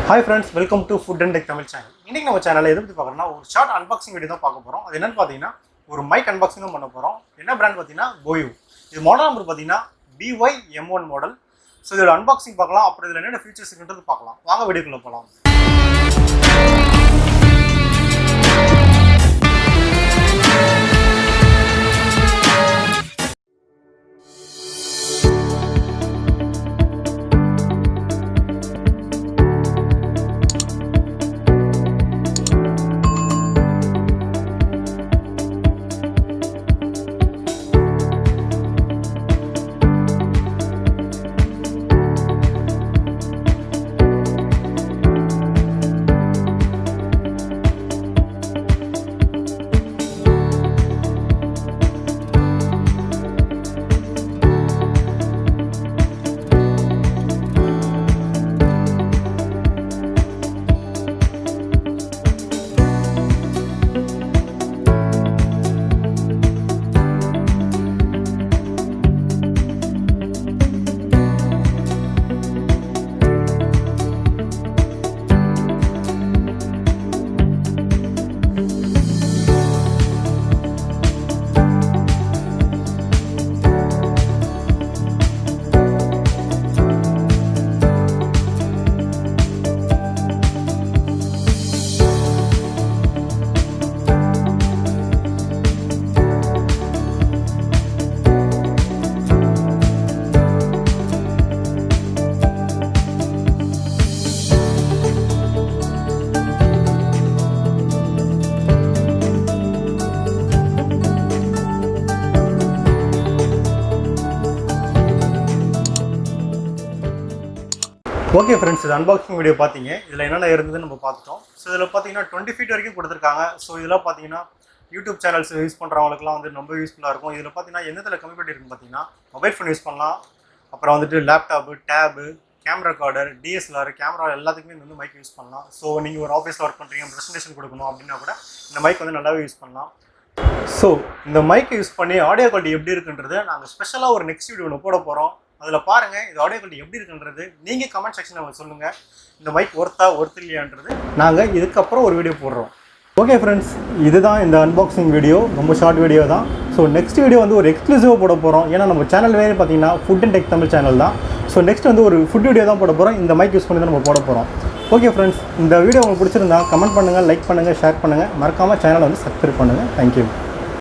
Hi friends, welcome to Food and Tech Tamil channel. இன்னைக்கு நம்ம சேனல்ல எதை பத்தி பார்க்கறோம்னா ஒரு ஷார்ட் அன்பாக்சிங் வீடியோ தான் பார்க்க போறோம். அது என்னன்னு பாத்தீங்கன்னா ஒரு மைக் அன்பாக்சிங் தான் பண்ண போறோம். என்ன பிராண்ட் பாத்தீங்கன்னா Boya. இது மாடல் நம்பர் பாத்தீங்கன்னா BY M1 மாடல். சோ இதோட அன்பாக்சிங் பார்க்கலாம். அப்புறம் இதுல என்னென்ன ஃபீச்சர்ஸ் இருக்குன்றது பார்க்கலாம். வாங்க வீடியோக்குள்ள போலாம். ஓகே ஃப்ரெண்ட்ஸ், இது அன்பாக்சிங் வீடியோ பார்த்தீங்க. இதில் என்னென்ன இருந்ததுன்னு நம்ம பார்த்துட்டோம். ஸோ இதில் பார்த்தீங்கன்னா 20 feet வரைக்கும் கொடுத்துருக்காங்க. ஸோ இதெல்லாம் பார்த்தீங்கன்னா யூடியூப் சேனல்ஸ் யூஸ் பண்ணுறவங்களுக்குலாம் வந்து ரொம்ப யூஸ்ஃபுல்லாக இருக்கும். இதில் பார்த்தீங்கன்னா என்னத்தில் கம்மி பண்ணி இருக்குன்னு பார்த்தீங்கன்னா மொபைல் ஃபோன் யூஸ் பண்ணலாம், அப்புறம் வந்துட்டு laptop, tab, camera recorder, DSLR camera எல்லாத்துக்குமே வந்து மைக் யூஸ் பண்ணலாம். ஸோ நீங்கள் ஒரு ஆஃபீஸில் ஒர்க் பண்ணுறீங்க, ப்ரெசன்டேஷன் கொடுக்கணும் அப்படின்னா கூட இந்த மைக் வந்து நல்லாவே யூஸ் பண்ணலாம். ஸோ இந்த மைக்கை யூஸ் பண்ணி ஆடியோ குவாலிட்டி எப்படி இருக்குன்றது நாங்கள் ஸ்பெஷலாக ஒரு நெக்ஸ்ட் வீடியோ ஒன்று போட போகிறோம். அதில் பாருங்கள் இது ஆடியோ குவாலிட்டி எப்படி இருக்குன்றது நீங்கள் கமெண்ட் செக்ஷனில் அவங்க சொல்லுங்கள். இந்த மைக் ஒர்த் இல்லையான்றது நாங்கள் இதுக்கப்புறம் ஒரு வீடியோ போடுறோம். ஓகே ஃப்ரெண்ட்ஸ், இதுதான் இந்த அன்பாக்சிங் வீடியோ. ரொம்ப ஷார்ட் வீடியோ தான். ஸோ நெக்ஸ்ட் வீடியோ வந்து ஒரு எக்ஸ்க்ளூசிவாக போட போகிறோம். ஏன்னா நம்ம சேனல் வேறு பார்த்தீங்கன்னா food and tech Tamil channel தான். ஸோ நெக்ஸ்ட் வந்து ஒரு ஃபுட் வீடியோ தான் போட போகிறோம். இந்த மைக் யூஸ் பண்ணி தான் நம்ம போட போகிறோம். ஓகே ஃப்ரெண்ட்ஸ், இந்த வீடியோ உங்களுக்கு பிடிச்சிருந்தா கமெண்ட் பண்ணுங்கள், லைக் பண்ணுங்கள், ஷேர் பண்ணுங்கள். மறக்காமல் சேனலை வந்து சப்ஸ்கிரைப் பண்ணுங்கள். தேங்க்யூ.